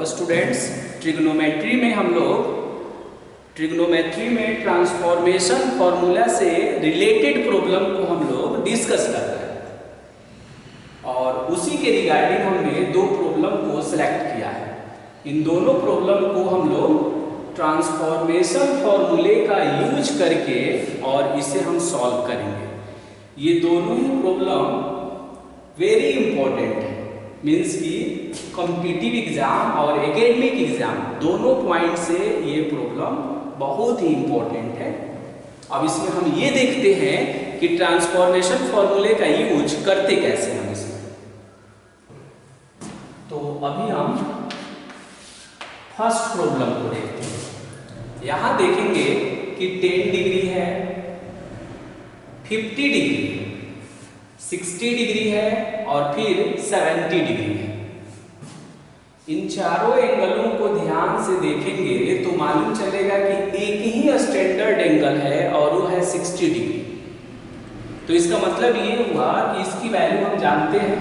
Students, trigonometry में transformation formula से related problem को हम लोग डिस्कस कर रहे हैं और उसी के रिगार्डिंग हमने दो प्रॉब्लम को सिलेक्ट किया है। इन दोनों प्रॉब्लम को हम लोग ट्रांसफॉर्मेशन फॉर्मूले का यूज करके और इसे हम सॉल्व करेंगे। ये दोनों ही प्रॉब्लम वेरी इंपॉर्टेंट है, मीन्स कि कॉम्पिटिटिव एग्जाम और एकेडमिक एग्जाम दोनों पॉइंट से ये प्रॉब्लम बहुत ही इंपॉर्टेंट है। अब इसमें हम ये देखते हैं कि ट्रांसफॉर्मेशन फॉर्मूले का यूज करते कैसे हम इसमें। तो अभी हम फर्स्ट प्रॉब्लम को देखते हैं। यहां देखेंगे कि 10 डिग्री है, 50 डिग्री है, 60 डिग्री है और फिर 70 डिग्री है। इन चारों एंगलों को ध्यान से देखेंगे तो मालूम चलेगा कि एक ही स्टैंडर्ड एंगल है और वो है 60 डिग्री। तो इसका मतलब ये हुआ कि इसकी वैल्यू हम जानते हैं,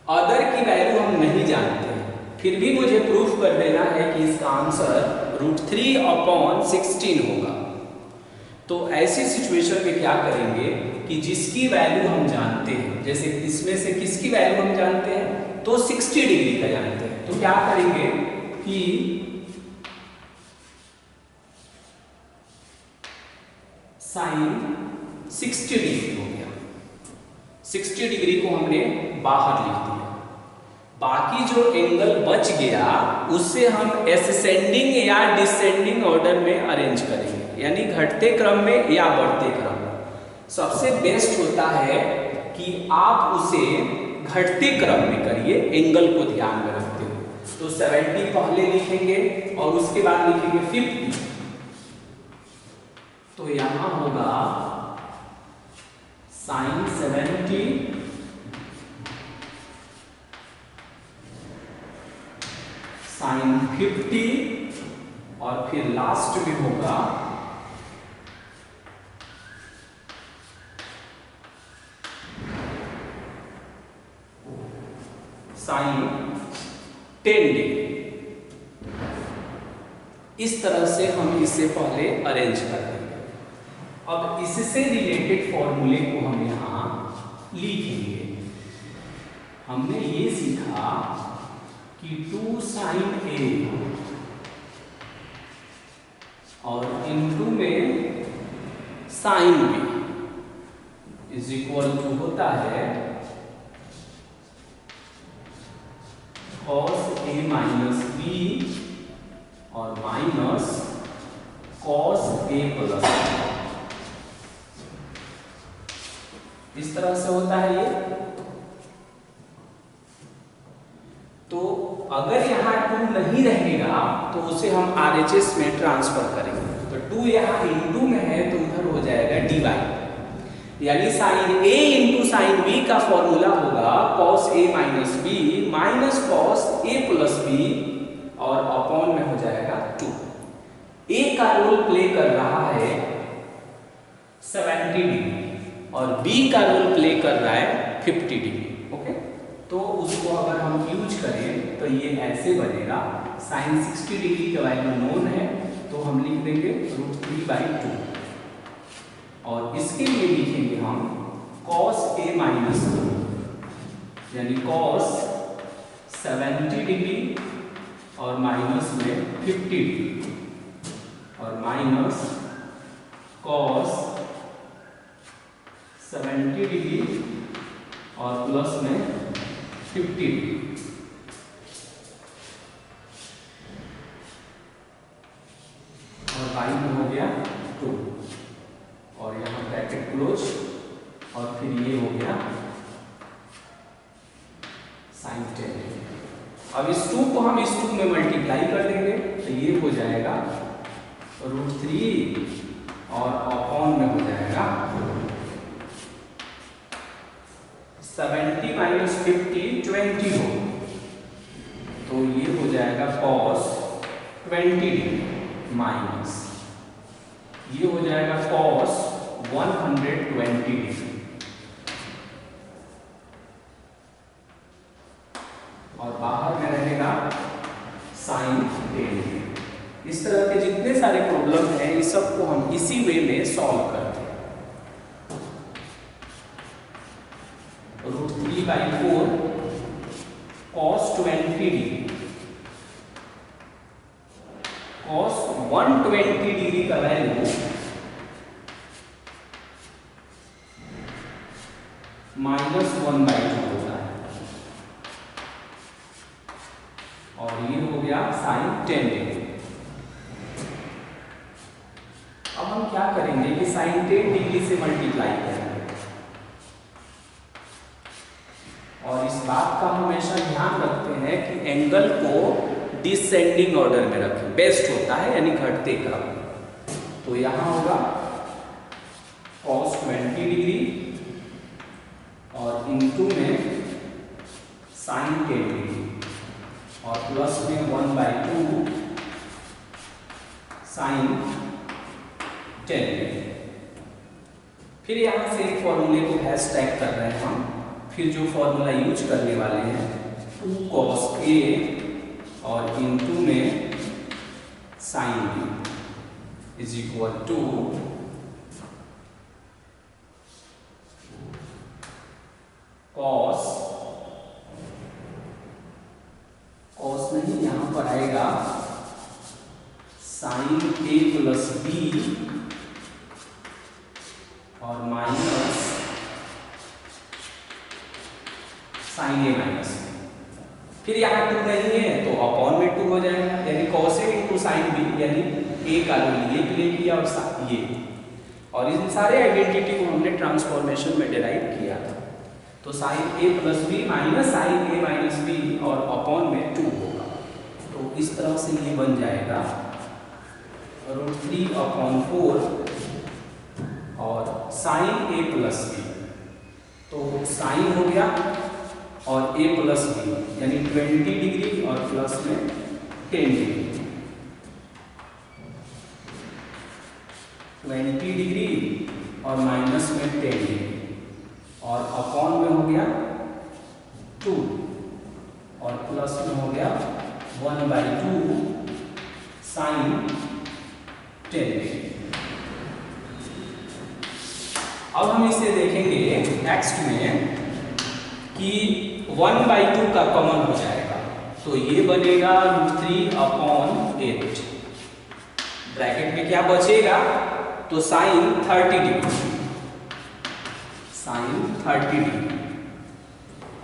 अदर की वैल्यू हम नहीं जानते हैं। फिर भी मुझे प्रूफ कर देना है कि इसका आंसर √3/16 होगा। तो ऐसी सिचुएशन में क्या करेंगे कि जिसकी वैल्यू हम जानते हैं, जैसे इसमें से किसकी वैल्यू हम जानते हैं तो 60 डिग्री का जानते हैं, तो क्या करेंगे कि साइन 60 डिग्री हो गया। 60 डिग्री को हमने बाहर लिख दिया। बाकी जो एंगल बच गया उससे हम असेंडिंग या डिसेंडिंग ऑर्डर में अरेंज करेंगे, यानी घटते क्रम में या बढ़ते क्रम में। सबसे बेस्ट होता है कि आप उसे घटते क्रम में करिए, एंगल को ध्यान में रखते हुए। तो 70 पहले लिखेंगे और उसके बाद लिखेंगे 50। तो यहां होगा साइन 70 साइन 50 और फिर लास्ट में होगा साइन 10 डिग्री। इस तरह से हम इसे पहले अरेंज कर देंगे। अब इससे रिलेटेड फॉर्मूले को हम यहां लिखेंगे। हमने ये सीखा कि 2 sin A और इनटू में sin B is equal to होता है cos A माइनस B और माइनस cos A प्लस। इस तरह से होता है ये। तो अगर यहाँ 2 नहीं रहेगा तो उसे हम RHS में ट्रांसफर करेंगे। तो 2 यहाँ इंटू में है तो उधर हो जाएगा डिवाइड, यानी sine A into sine B का फॉर्मूला होगा cos A minus B minus cos A plus B और अपॉन में हो जाएगा 2। A का रोल प्ले कर रहा है 70 डिग्री और B का रोल प्ले कर रहा है 50 डिग्री। ओके, तो उसको अगर हम यूज करें तो ये ऐसे बनेगा। साइन 60 डिग्री का वैल्यू नोन है तो हम लिख देंगे √3/2 और इसके लिए लिखेंगे हम cos A माइनस B यानी cos 70 डिग्री और माइनस में 50 डिग्री और माइनस cos 70 डिग्री और प्लस में 50 डिग्री। और y में हो गया 2 और यहाँ ब्रैकेट क्लोज और फिर ये हो गया साइन 10। अब इस 2 को हम इस 2 में मल्टीप्लाई कर देंगे तो ये हो जाएगा √3 और अपॉन में हो जाएगा 70 माइनस 50 20 हो, तो ये हो जाएगा cos 20 डिग्री माइनस ये हो जाएगा cos 120 डिग्री और बाहर में रहेगा सबको हम इसी वे में सॉल्व करते हैं। √3/4 cos 20 डिग्री, cos 120 डिग्री का वैल्यू -1/2 होता है, और ये हो गया sin 10 डिग्री। अब हम क्या करेंगे कि sin 10 डिग्री से मल्टीप्लाई करेंगे, और इस बात का हमेशा ध्यान रखते हैं कि एंगल को डिसेंडिंग ऑर्डर में रखें, बेस्ट होता है, यानी घटते क्रम। तो यहां होगा cos 20 डिग्री और इनटू में sin 10 डिग्री, और प्लस में 1/2 sin 10 डिग्री। फिर यहां से एक फॉर्मूले को हैशटैग कर रहे हैं हम, फिर जो फॉर्मूला यूज करने वाले हैं 2 cos A और इनटू में sin B is equal to cos नहीं, यहां पर आएगा sin A प्लस B और माइनस sin A माइनस। फिर यहाँ 2 नहीं है तो अपॉन में 2 हो जाएगा, यानी cos A into sin B, यानी A का ये प्लेन लिया और ये, और इन सारे आइडेंटिटी को हमने ट्रांसफॉर्मेशन में डिराइव किया था। तो sin A plus B minus sin A minus B और अपॉन में 2 होगा। तो इस तरह से ये बन जाएगा √3/4 और sin A प्लस B, तो sin हो गया और A प्लस B यानी 20 डिग्री और प्लस में 10 डिग्री, 20 डिग्री और माइनस में 10 डिग्री, और अपॉन में हो गया 2 और प्लस में हो गया 1/2 sin 10 डिग्री। अब हम इसे देखेंगे नेक्स्ट में कि 1/2 का कॉमन हो जाएगा, तो ये बनेगा √3/8, ब्रैकेट में क्या बचेगा तो sin 30 डिग्री, sin 30 डिग्री,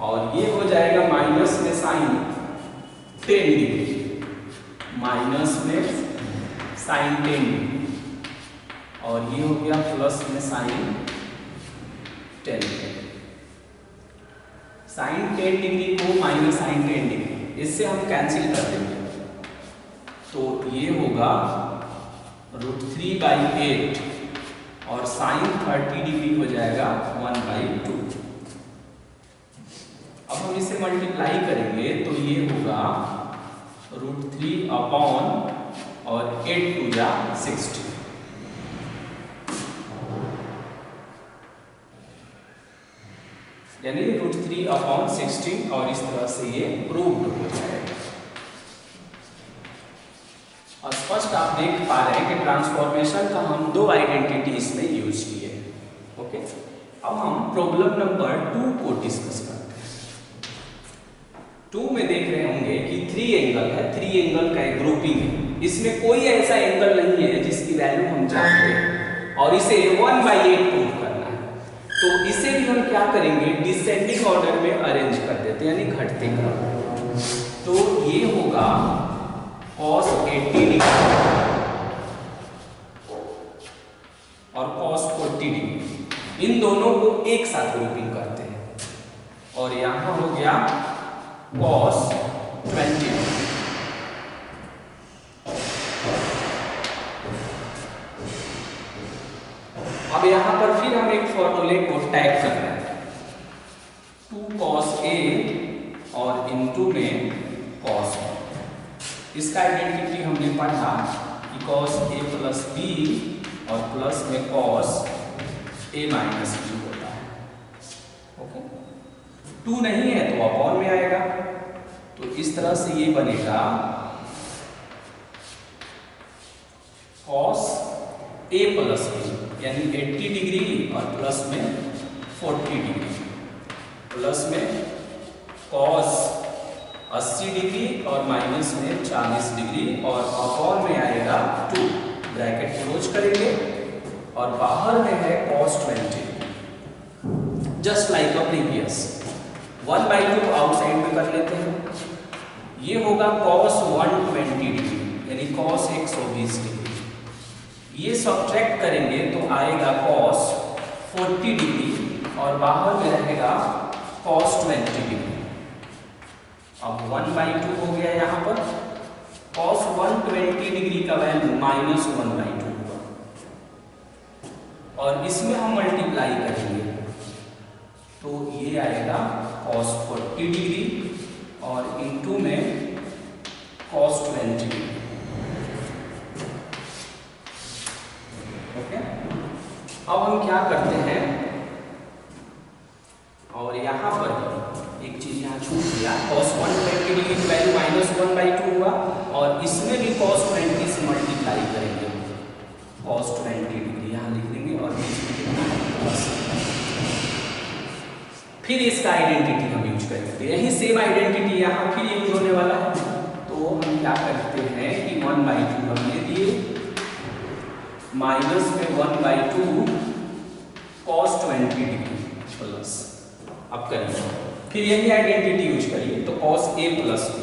और ये हो जाएगा माइनस में sin 10 डिग्री, माइनस में sin 10 डिग्री, और ये हो गया प्लस में sin 10 डिग्री। sin 10 डिग्री को माइनस sin 10 डिग्री इससे हम कैंसिल कर देंगे, तो ये होगा √3/8 और sin 30 डिग्री हो जाएगा 1/2। अब हम इसे मल्टीप्लाई करेंगे तो ये होगा √3 और 8 टू जा 60, यानी √3/60, और इस तरह से ये प्रूव्ड हो जाएगा। और स्पष्ट आप देख पा रहे हैं कि ट्रांसफॉर्मेशन का हम 2 आइडेंटिटी इसमें यूज किए। ओके, अब हम प्रॉब्लम नंबर 2 को डिस्कस करते हैं। 2 में देख रहे होंगे कि 3 एंगल है, 3 एंगल का एक ग्रुपिंग है, इसमें कोई ऐसा एंगल नहीं है जिसकी वैल्यू हम जानते हैं, और इसे 1/8 प्रूव करना है। तो इसे भी हम क्या करेंगे, डिसेंडिंग ऑर्डर में अरेंज कर देते हैं, यानी घटते क्रम। तो ये होगा cos 80 डिग्री और cos 40 डिग्री, इन दोनों को एक साथ ग्रुपिंग करते हैं, और यहां हो गया cos 20 डिग्री। अब यहां पर फिर हम एक फॉर्मूले को टैग कर रहे हैं, 2 cos A और इनटू में cos B। इसका आइडेंटिटी हमने पढ़ा कि cos A प्लस B और प्लस में cos A माइनस B होता है। ओके, 2 नहीं है तो अपॉन में आएगा, तो इस तरह से ये बनेगा cos ए प्लस बी, यानी 80 डिग्री और प्लस में 40 डिग्री, प्लस में कॉस 80 डिग्री और माइनस में 40 डिग्री, और अपॉन में आएगा 2, ब्रैकेट क्लोज करेंगे, और बाहर में है cos 20, just like a previous. 1/2 outside में कर लेते हैं, ये होगा cos 120 डिग्री यानी cos 120 डिग्री, ये सब्ट्रैक्ट करेंगे तो आएगा cos 40 डिग्री और बाहर में रहेगा cos 20 डिग्री। अब 1/2 हो गया यहाँ पर, cos 120 डिग्री का वैल्यू -1/2 हुआ, और इसमें हम मल्टीप्लाई करेंगे तो ये आएगा cos 40 डिग्री और इनटू में cos 20 डिग्री। ओके, अब हम क्या करते हैं, और यहाँ पर एक चीज यहाँ छूट गया, cos 120 डिग्री की वैल्यू -1/2 हुआ, और इसमें भी cos 20 से मल्टीप्लाई करेंगे, cos 20 डिग्री यहाँ लिख देंगे, और बीच में कितना है प्लस। फिर इसका आइडेंटिटी हम यूज करेंगे, यही सेम आइडेंटिटी यहाँ फिर यूज होने वाला है, तो हम क्या करते हैं कि 1/2 हमने दिए, माइनस में 1/2 cos 20 डिग्री प्लस। अब करिए, फिर यही आइडेंटिटी यूज करिए, तो cos a प्लस b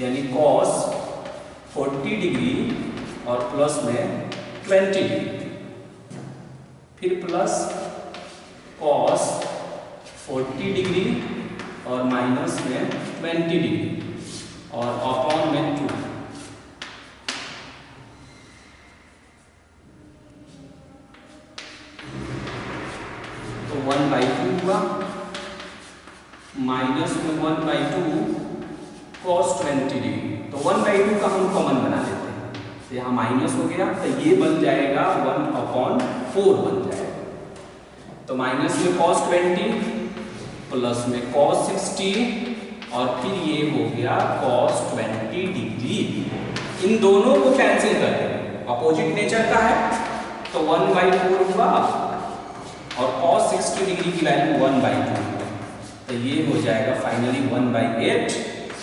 यानी cos 40 डिग्री और प्लस में 20 डिग्री, फिर प्लस cos 40 डिग्री और माइनस में 20 डिग्री और अपॉन में 2, तो 1/2 हुआ, माइनस में 1/2 cos 20 डिग्री, तो 1/2 का हम कॉमन बना लेते हैं, तो यहाँ माइनस हो गया, तो ये बन जाएगा 1/4 बन जाएगा, तो माइनस में cos 20 प्लस में cos 60 और फिर ये हो गया cos 20 डिग्री। इन दोनों को कैंसिल कर देंगे, अपोजिट नेचर का है, तो 1/4 हुआ, और cos 60 डिग्री की वैल्यू 1/2 हुआ, तो ये हो जाएगा फाइनली 1/8,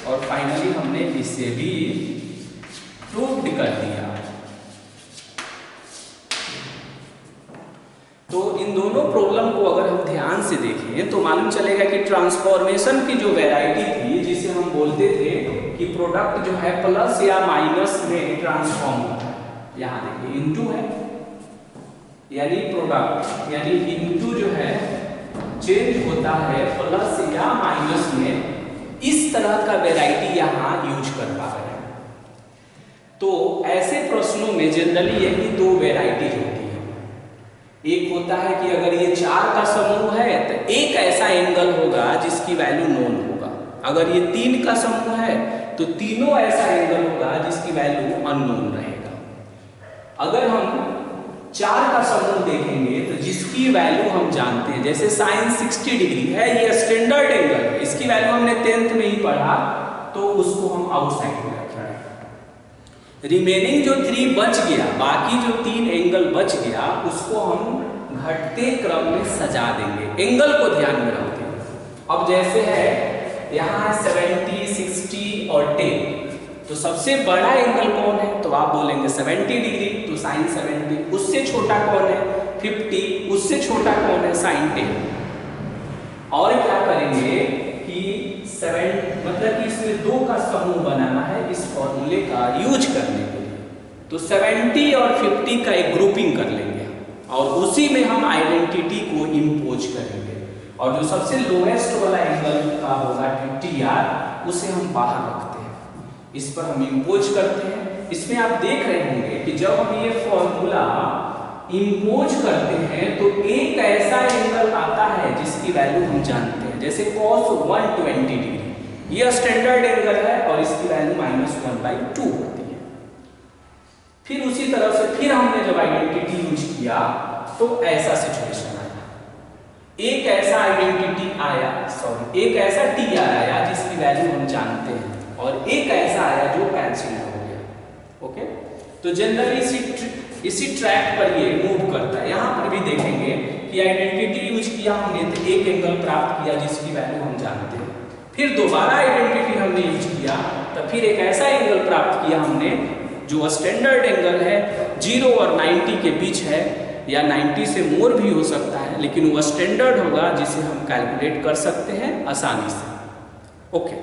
और फाइनली हमने इसे भी प्रूव्ड कर दिया। तो इन दोनों प्रॉब्लम को अगर हम ध्यान से देखें तो मालूम चलेगा कि ट्रांसफॉर्मेशन की जो वैरायटी थी, जिसे हम बोलते थे कि प्रोडक्ट जो है प्लस या माइनस में ट्रांसफॉर्म होता है, यहाँ देखिए इनटू है, यानी प्रोडक्ट यानी इनटू जो है चेंज होता है प्लस या माइनस में, इस तरह का वैरायटी यहाँ यूज कर पा रहे हैं। तो ऐसे प्रश्नों में जनरली यही दो वैरायटी होती है, एक होता है कि अगर ये 4 का समूह है तो एक ऐसा एंगल होगा जिसकी वैल्यू नोन होगा, अगर ये 3 का समूह है तो तीनों ऐसा एंगल होगा जिसकी वैल्यू अननोन रहेगा। अगर हम 4 का समूह देखेंगे तो जिसकी वैल्यू हम जानते हैं, जैसे sin 60 डिग्री है, ये स्टैंडर्ड एंगल है, इसकी वैल्यू हमने 10th में ही पढ़ा, तो उसको हम आउटसाइड में रख रहे हैं। रिमेनिंग जो 3 बच गया, बाकी जो 3 एंगल बच गया, उसको हम घटते क्रम में सजा देंगे, एंगल को ध्यान में रखते हैं। अब जैसे है यहाँ 70, 60 और 10, तो सबसे बड़ा एंगल कौन है, तो आप बोलेंगे 70 डिग्री, तो sin 70, उससे छोटा कौन है 50, उससे छोटा कौन है sin 10। और क्या करेंगे कि 7 मतलब कि इसमें 2 का समूह बनाना है इस फॉर्मूले का यूज करने के लिए, तो 70 और 50 का एक ग्रुपिंग कर लेंगे और उसी में हम आइडेंटिटी को इम्पोज करेंगे, और जो सबसे लोएस्ट वाला एंगल का होगा TR, उसे हम बाहर रखते हैं, इस पर हम इम्पोज करते हैं। इसमें आप देख रहे होंगे कि जब हम ये फॉर्मूला इम्पोज करते हैं तो एक ऐसा एंगल आता है जिसकी वैल्यू हम जानते हैं, जैसे cos 120 डिग्री, यह स्टैंडर्ड एंगल है और इसकी वैल्यू -1/2 होती है। फिर उसी तरह से फिर हमने जब आइडेंटिटी यूज किया तो ऐसा सिचुएशन आया, एक ऐसा आइडेंटिटी आया, एक ऐसा TR आया जिसकी वैल्यू हम जानते हैं, और एक ऐसा आया जो कैंसिल हो गया। ओके, तो जनरली इसी ट्रैक पर ये मूव करता है। यहाँ पर भी देखेंगे कि आइडेंटिटी यूज किया हमने तो एक एंगल प्राप्त किया जिसकी वैल्यू हम जानते हैं, फिर दोबारा आइडेंटिटी हमने यूज किया तो फिर एक ऐसा एंगल प्राप्त किया हमने जो स्टैंडर्ड एंगल है 0 और 90 के बीच है, या 90 से मोर भी हो सकता है, लेकिन वो स्टैंडर्ड होगा जिसे हम कैलकुलेट कर सकते हैं आसानी से। ओके।